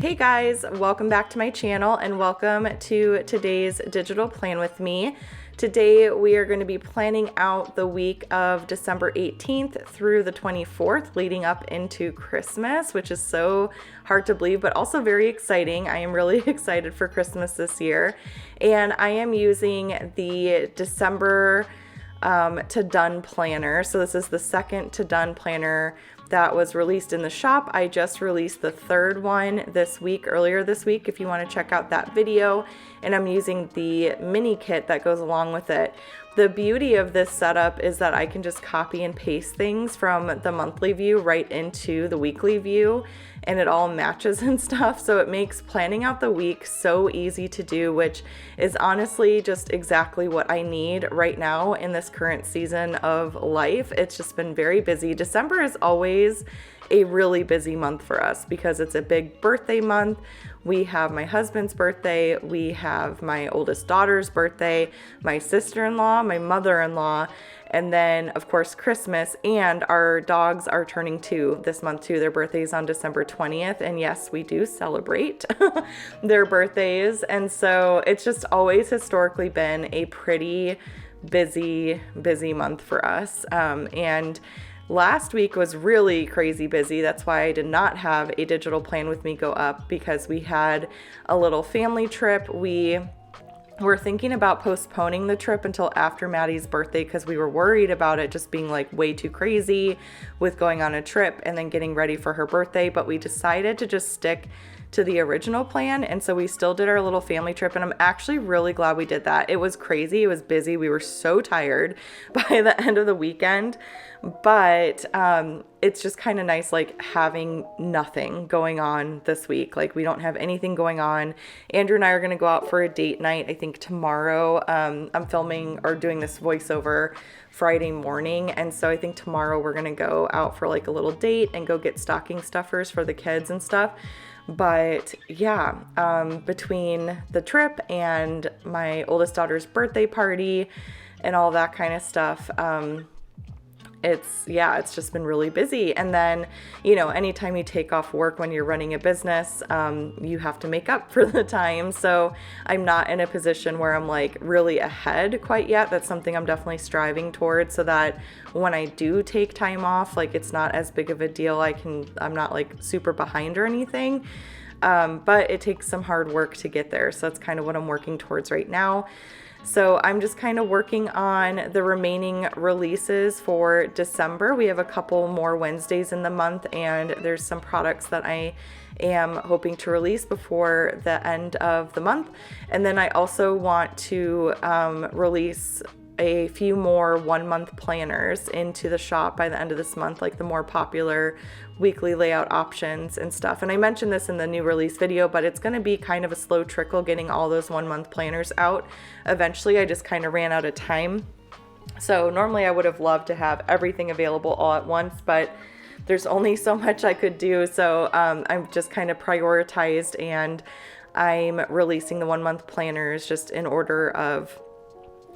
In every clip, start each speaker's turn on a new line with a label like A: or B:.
A: Hey guys, welcome back to my channel and welcome to today's digital plan with me. Today we are going to be planning out the week of December 18th through the 24th leading up into Christmas, which is so hard to believe but also very exciting. I am really excited for Christmas this year, and I am using the December to done planner. So this is the second to done planner that was released in the shop. I just released the third one earlier this week, if you want to check out that video, and I'm using the mini kit that goes along with it. The beauty of this setup is that I can just copy and paste things from the monthly view right into the weekly view, and it all matches and stuff. So it makes planning out the week so easy to do, which is honestly just exactly what I need right now in this current season of life. It's just been very busy. December is always a really busy month for us because it's a big birthday month. We have my husband's birthday, we have my oldest daughter's birthday, my sister-in-law, my mother-in-law, and then of course Christmas, and our dogs are turning 2 this month too. Their birthday's on December 20th, and yes, we do celebrate their birthdays, and so it's just always historically been a pretty busy month for us. And last week was really crazy busy. That's why I did not have a digital plan with me go up, because we had a little family trip. We were thinking about postponing the trip until after Maddie's birthday because we were worried about it just being like way too crazy with going on a trip and then getting ready for her birthday. But we decided to just stick to the original plan, and so we still did our little family trip, and I'm actually really glad we did that. It was crazy, it was busy, we were so tired by the end of the weekend, but it's just kind of nice like having nothing going on this week. Like we don't have anything going on. Andrew and I are going to go out for a date night, I think tomorrow. I'm filming or doing this voiceover Friday morning, and so I think tomorrow we're going to go out for like a little date and go get stocking stuffers for the kids and stuff. But yeah, between the trip and my oldest daughter's birthday party and all that kind of stuff, it's just been really busy. And then, anytime you take off work when you're running a business, you have to make up for the time. So I'm not in a position where I'm like really ahead quite yet. That's something I'm definitely striving towards, so that when I do take time off, like it's not as big of a deal. I'm not like super behind or anything. But it takes some hard work to get there. So that's kind of what I'm working towards right now. So I'm just kind of working on the remaining releases for December. We have a couple more Wednesdays in the month, and there's some products that I am hoping to release before the end of the month. And then I also want to release a few more 1-month planners into the shop by the end of this month, like the more popular weekly layout options and stuff. And I mentioned this in the new release video, but it's going to be kind of a slow trickle getting all those 1-month planners out. Eventually, I just kind of ran out of time. So normally I would have loved to have everything available all at once, but there's only so much I could do. So I'm just kind of prioritized, and I'm releasing the 1-month planners just in order of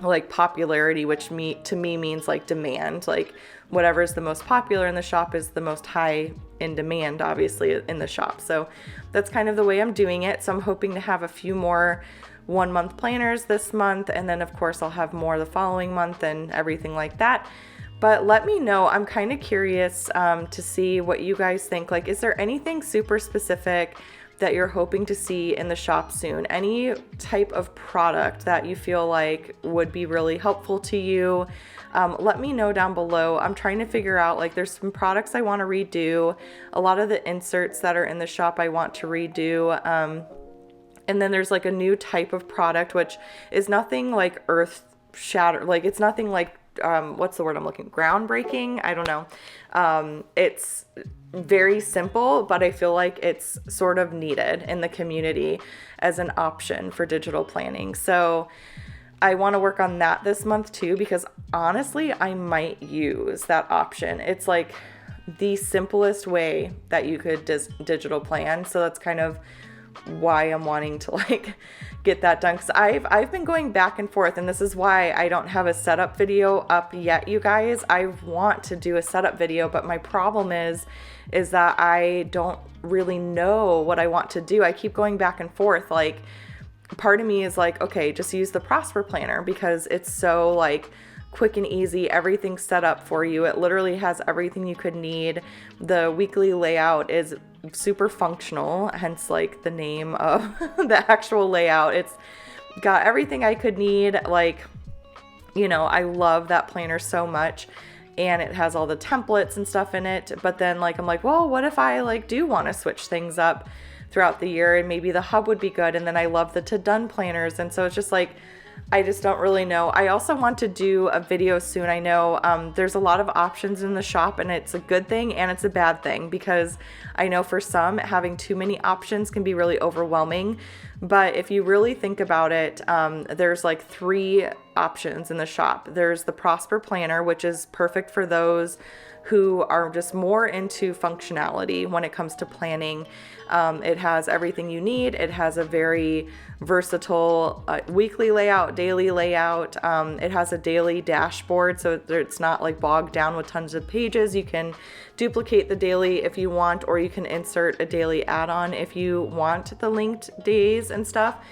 A: like popularity, which to me means like demand. Like whatever is the most popular in the shop is the most high in demand, obviously, in the shop. So that's kind of the way I'm doing it. So I'm hoping to have a few more 1-month planners this month, and then of course I'll have more the following month and everything like that. But let me know. I'm kind of curious to see what you guys think. Like, is there anything super specific that you're hoping to see in the shop soon? Any type of product that you feel like would be really helpful to you? Let me know down below. I'm trying to figure out, like, there's some products I want to redo. A lot of the inserts that are in the shop I want to redo. And then there's like a new type of product, which is nothing like earth shatter. Like it's nothing like, what's the word I'm looking? Groundbreaking? I don't know. It's very simple, but I feel like it's sort of needed in the community as an option for digital planning. So I want to work on that this month too, because honestly, I might use that option. It's like the simplest way that you could digital plan. So that's kind of why I'm wanting to like get that done. Cause I've been going back and forth, and this is why I don't have a setup video up yet, you guys. I want to do a setup video, but my problem is that I don't really know what I want to do. I keep going back and forth. Like, part of me is like, okay, just use the Prosper Planner because it's so like quick and easy. Everything's set up for you. It literally has everything you could need. The weekly layout is super functional, hence like the name of the actual layout. It's got everything I could need. Like, you know, I love that planner so much, and it has all the templates and stuff in it. But then like, I'm like, well, what if I like do want to switch things up throughout the year, and maybe the hub would be good. And then I love the to done planners. And so it's just like, I just don't really know. I also want to do a video soon. I know there's a lot of options in the shop, and it's a good thing and it's a bad thing, because I know for some, having too many options can be really overwhelming. But if you really think about it, there's like 3 options in the shop. There's the Prosper Planner, which is perfect for those who are just more into functionality when it comes to planning. It has everything you need. It has a very versatile weekly layout, daily layout. It has a daily dashboard, so it's not like bogged down with tons of pages. You can duplicate the daily if you want, or you can insert a daily add-on if you want the linked days and stuff.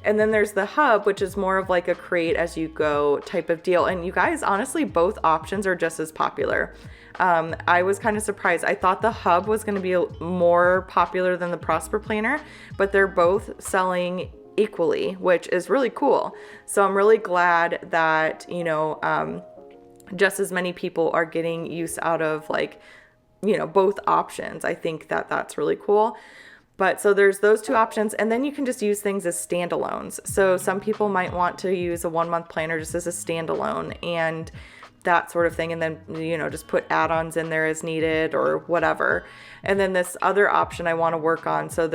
A: And then there's the hub, which is more of like a create as you go type of deal. And you guys, honestly, both options are just as popular. I was kind of surprised. I thought the hub was going to be more popular than the Prosper Planner, but they're both selling equally, which is really cool. So I'm really glad that, you know, just as many people are getting use out of like, you know, both options. I think that that's really cool. But so there's those 2 options, and then you can just use things as standalones. So some people might want to use a 1-month planner just as a standalone and that sort of thing. And then, you know, just put add-ons in there as needed or whatever. And then this other option I want to work on. So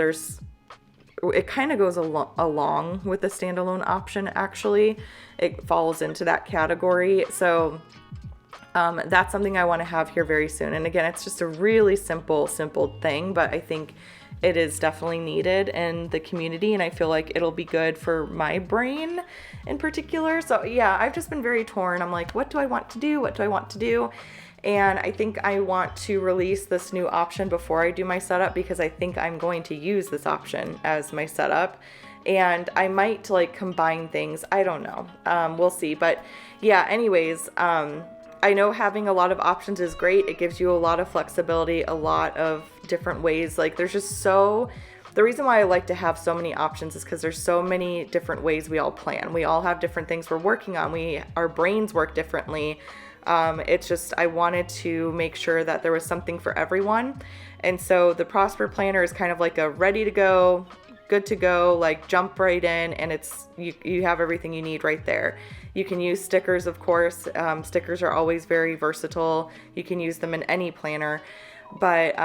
A: it kind of goes along with the standalone option. Actually, it falls into that category. So that's something I want to have here very soon. And again, it's just a really simple thing, but I think it is definitely needed in the community, and I feel like it'll be good for my brain in particular. So yeah, I've just been very torn. I'm like, what do I want to do? What do I want to do? And I think I want to release this new option before I do my setup, because I think I'm going to use this option as my setup. And I might like combine things. I don't know. We'll see. But yeah, anyways, I know having a lot of options is great. It gives you a lot of flexibility, a lot of different ways. Like there's just the reason why I like to have so many options is because there's so many different ways we all plan. We all have different things we're working on. Our brains work differently. It's just, I wanted to make sure that there was something for everyone. And so the Prosper Planner is kind of like a ready to go, good to go, like jump right in, and it's you have everything you need right there. You can use stickers, of course. Stickers are always very versatile. You can use them in any planner. But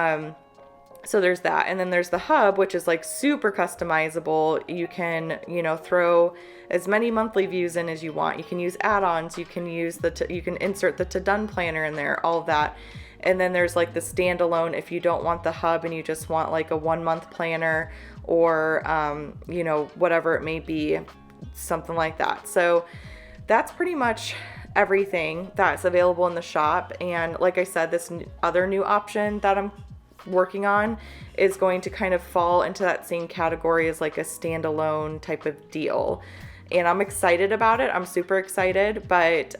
A: so there's that. And then there's the hub, which is like super customizable. You can, throw as many monthly views in as you want. You can use add-ons. You can use you can insert the to-done planner in there, all of that. And then there's like the standalone if you don't want the hub and you just want like a 1-month planner or, whatever it may be, something like that. So that's pretty much everything that's available in the shop. And like I said, this other new option that I'm working on is going to kind of fall into that same category as like a standalone type of deal. And I'm excited about it. I'm super excited. But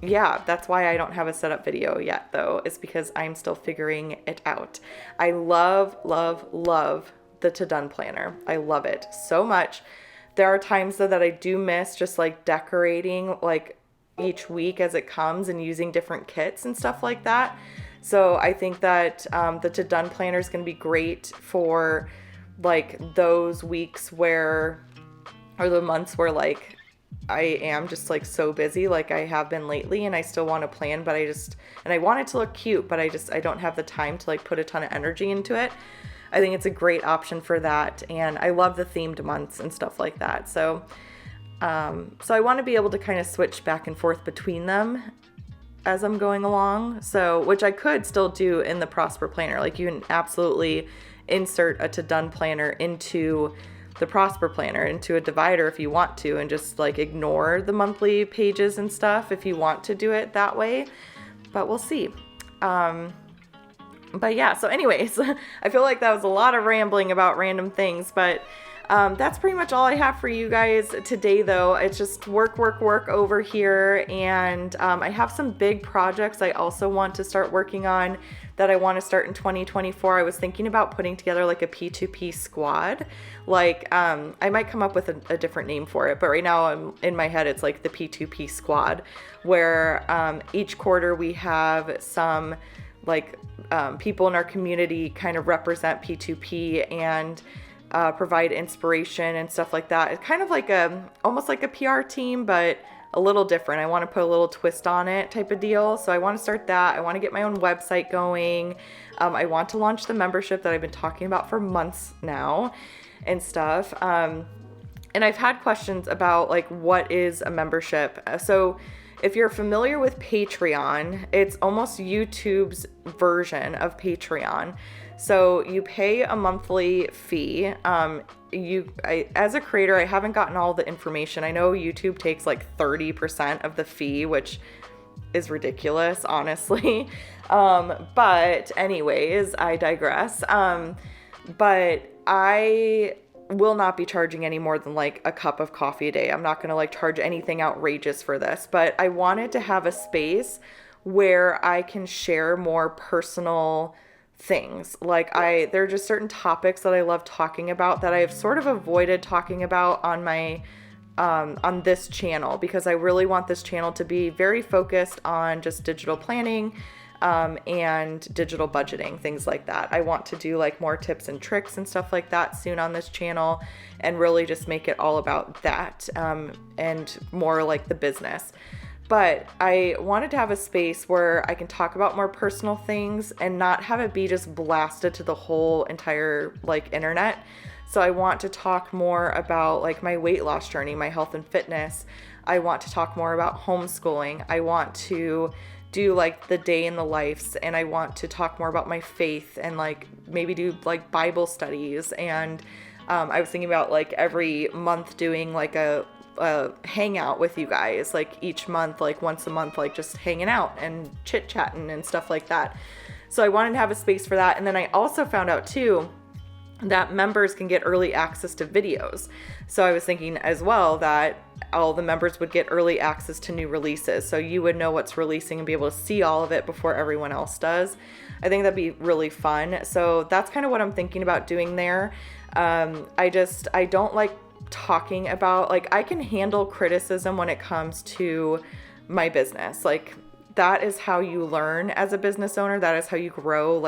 A: yeah, that's why I don't have a setup video yet, though, is because I'm still figuring it out. I love, love, love the to-done planner. I love it so much. There are times, though, that I do miss just like decorating like each week as it comes and using different kits and stuff like that. So I think that the to-done planner is going to be great for like those weeks or the months where like I am just like so busy like I have been lately, and I still want to plan, but I want it to look cute, but I don't have the time to like put a ton of energy into it. I think it's a great option for that. And I love the themed months and stuff like that. So I want to be able to kind of switch back and forth between them as I'm going along. So, which I could still do in the Prosper Planner. Like you can absolutely insert a to done planner into the Prosper Planner, into a divider if you want to, and just like ignore the monthly pages and stuff if you want to do it that way. But we'll see. But yeah, so anyways, I feel like that was a lot of rambling about random things, but that's pretty much all I have for you guys today, though. It's just work over here, and I have some big projects I also want to start working on that I want to start in 2024. I was thinking about putting together like a P2P squad. Like, I might come up with a different name for it, but right now in my head, it's like the P2P squad, where each quarter we have some like people in our community kind of represent P2P and provide inspiration and stuff like that. It's kind of like almost like a PR team, but a little different. I want to put a little twist on it type of deal. So I want to start that. I want to get my own website going. I want to launch the membership that I've been talking about for months now and stuff. And I've had questions about like, what is a membership? So if you're familiar with Patreon, it's almost YouTube's version of Patreon. So you pay a monthly fee. As a creator, I haven't gotten all the information. I know YouTube takes like 30% of the fee, which is ridiculous, honestly. But anyways, I digress. But I will not be charging any more than like a cup of coffee a day. I'm not going to like charge anything outrageous for this, but I wanted to have a space where I can share more personal things. Like there are just certain topics that I love talking about that I have sort of avoided talking about on my on this channel, because I really want this channel to be very focused on just digital planning and digital budgeting, things like that. I want to do like more tips and tricks and stuff like that soon on this channel, and really just make it all about that and more like the business. But I wanted to have a space where I can talk about more personal things and not have it be just blasted to the whole entire like internet. So I want to talk more about like my weight loss journey, my health and fitness. I want to talk more about homeschooling. I want to do like the day in the lives, and I want to talk more about my faith and like maybe do like Bible studies. And I was thinking about like every month doing like a hangout with you guys, like each month, like once a month, like just hanging out and chit-chatting and stuff like that. So I wanted to have a space for that. And then I also found out too that members can get early access to videos. So I was thinking as well that all the members would get early access to new releases. So you would know what's releasing and be able to see all of it before everyone else does. I think that'd be really fun. So that's kind of what I'm thinking about doing there. I don't like talking about, like, I can handle criticism when it comes to my business. Like, that is how you learn as a business owner. That is how you grow.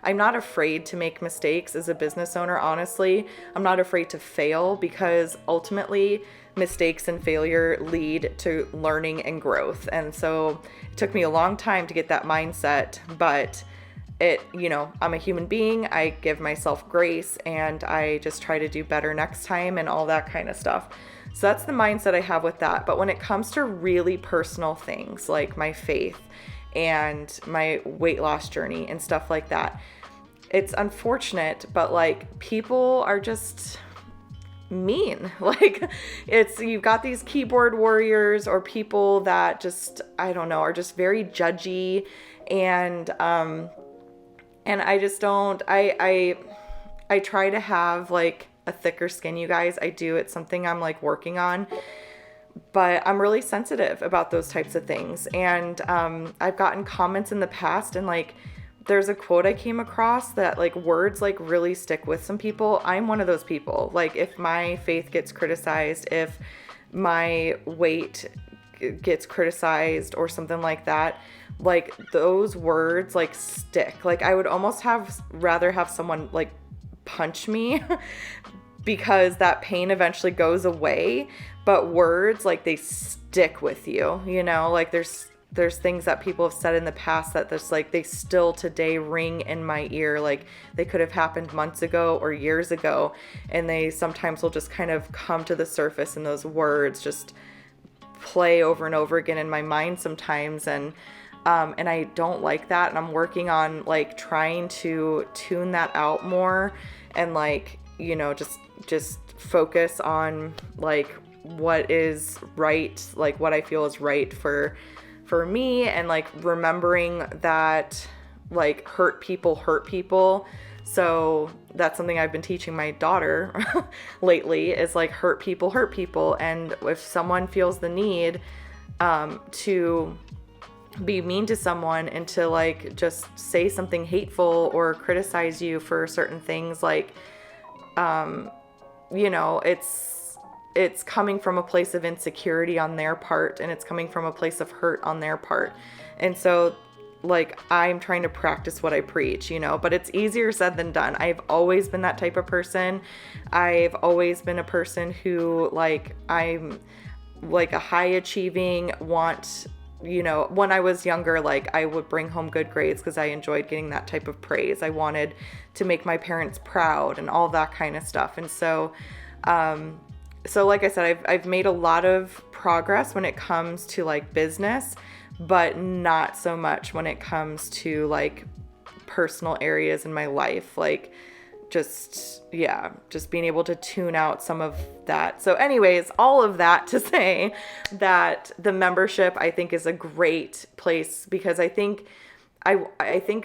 A: I'm not afraid to make mistakes as a business owner, honestly. I'm not afraid to fail, because ultimately mistakes and failure lead to learning and growth. And so it took me a long time to get that mindset, but I'm a human being. I give myself grace, and I just try to do better next time and all that kind of stuff. So that's the mindset I have with that. But when it comes to really personal things like my faith and my weight loss journey and stuff like that, it's unfortunate, but like, people are just mean. Like, you've got these keyboard warriors or people that just, I don't know, are just very judgy. And I just don't, I try to have like a thicker skin, you guys. I do. It's something I'm like working on, but I'm really sensitive about those types of things. And I've gotten comments in the past, and like, there's a quote I came across that like words like really stick with some people. I'm one of those people. Like, if my faith gets criticized, if my weight gets criticized or something like that, like, those words like stick. Like, I would almost rather have someone like punch me because that pain eventually goes away. But words, like, they stick with you, like there's things that people have said in the past that just like, they still today ring in my ear. Like, they could have happened months ago or years ago, and they sometimes will just kind of come to the surface, and those words just play over and over again in my mind sometimes. And I don't like that. And I'm working on like trying to tune that out more and like, you know, just focus on like what is right, like what I feel is right for me, and like remembering that like hurt people. So that's something I've been teaching my daughter lately, is like hurt people. And if someone feels the need to be mean to someone and to like just say something hateful or criticize you for certain things, like you know, it's coming from a place of insecurity on their part, and it's coming from a place of hurt on their part. And so like I'm trying to practice what I preach, you know, but it's easier said than done. I've always been that type of person. I've always been a person who like, I'm like a high achieving, you know, when I was younger, like I would bring home good grades because I enjoyed getting that type of praise. I wanted to make my parents proud and all that kind of stuff. And so, so like I said, I've made a lot of progress when it comes to like business, but not so much when it comes to like personal areas in my life. Like just being able to tune out some of that. So anyways, all of that to say that the membership I think is a great place, because I think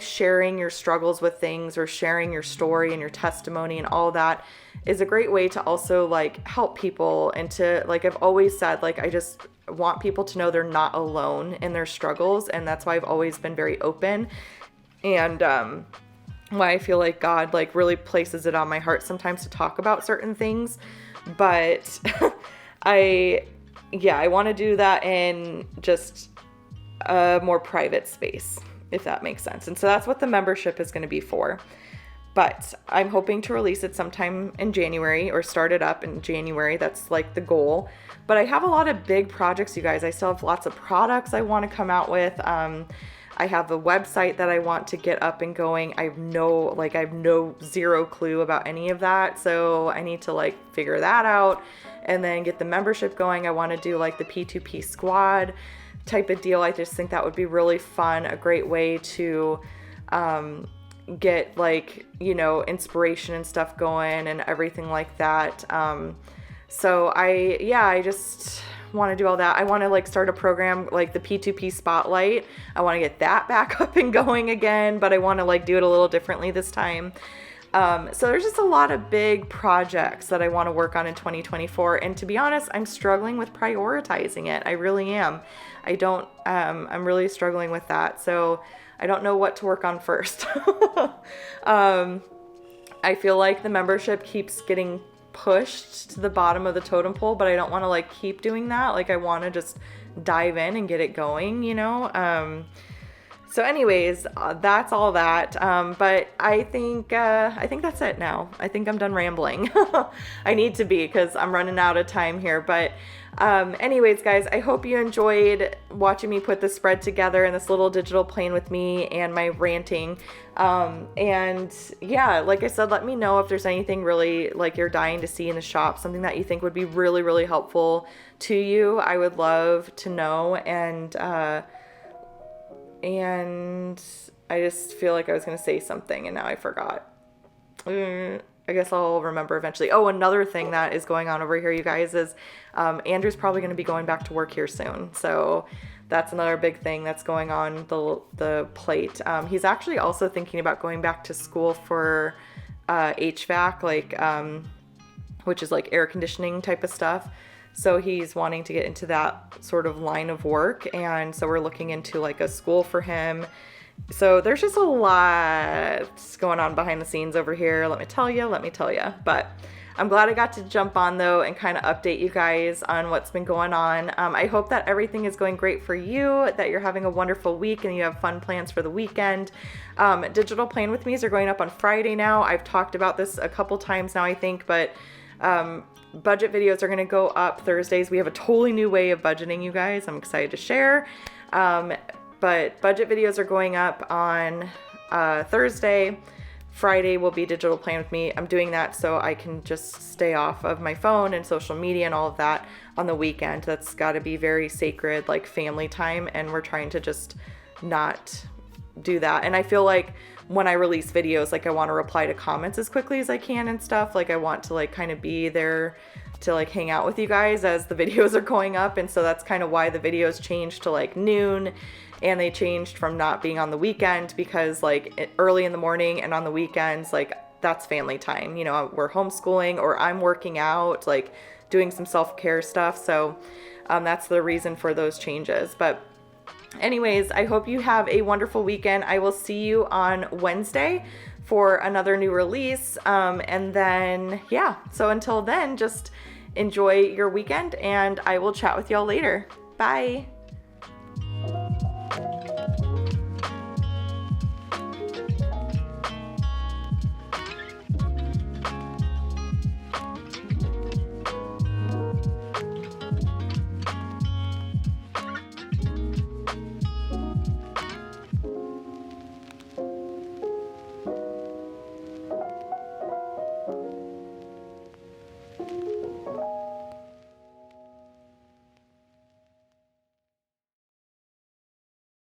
A: sharing your struggles with things, or sharing your story and your testimony and all that, is a great way to also like help people. And to, like I've always said, like I just want people to know they're not alone in their struggles. And that's why I've always been very open, and why I feel like God like really places it on my heart sometimes to talk about certain things. But I want to do that in just a more private space, if that makes sense. And so that's what the membership is going to be for. But I'm hoping to release it sometime in January, or start it up in January. That's like the goal. But I have a lot of big projects, you guys. I still have lots of products I want to come out with. I have a website that I want to get up and going. I have no zero clue about any of that. So I need to like figure that out and then get the membership going. I want to do like the P2P squad type of deal. I just think that would be really fun. A great way to, get like, you know, inspiration and stuff going and everything like that. So I just want to do all that. I want to like start a program like the P2P Spotlight. I want to get that back up and going again, but I want to like do it a little differently this time. So there's just a lot of big projects that I want to work on in 2024. And to be honest, I'm struggling with prioritizing it. I really am. I'm really struggling with that. So I don't know what to work on first. I feel like the membership keeps getting pushed to the bottom of the totem pole, but I don't want to like keep doing that. Like I want to just dive in and get it going, you know? So anyways, that's all that. But I think that's it now. I think I'm done rambling. I need to be, because I'm running out of time here. But anyways, guys, I hope you enjoyed watching me put this spread together and this little digital plane with me and my ranting. And yeah, like I said, let me know if there's anything really like you're dying to see in the shop, something that you think would be really, really helpful to you. I would love to know. And I just feel like I was going to say something and now I forgot. I guess I'll remember eventually. Oh, another thing that is going on over here, you guys, is Andrew's probably going to be going back to work here soon. So that's another big thing that's going on the plate. He's actually also thinking about going back to school for HVAC, like which is like air conditioning type of stuff. So he's wanting to get into that sort of line of work. And so we're looking into like a school for him. So there's just a lot going on behind the scenes over here. Let me tell you. But I'm glad I got to jump on though and kind of update you guys on what's been going on. I hope that everything is going great for you, that you're having a wonderful week and you have fun plans for the weekend. Digital Plan With Me's are going up on Friday now. I've talked about this a couple times now, I think, but budget videos are going to go up Thursdays. We have a totally new way of budgeting, you guys. I'm excited to share. But budget videos are going up on Thursday. Friday will be digital plan with me. I'm doing that so I can just stay off of my phone and social media and all of that on the weekend. That's got to be very sacred, like family time, and we're trying to just not do that. And I feel like when I release videos, like I want to reply to comments as quickly as I can and stuff. Like I want to like kind of be there to like hang out with you guys as the videos are going up. And so that's kind of why the videos changed to like noon, and they changed from not being on the weekend, because like early in the morning and on the weekends, like that's family time. You know, we're homeschooling or I'm working out, like doing some self-care stuff. So that's the reason for those changes. But anyways, I hope you have a wonderful weekend. I will see you on Wednesday for another new release. And then, yeah, so until then, just enjoy your weekend and I will chat with y'all later. Bye.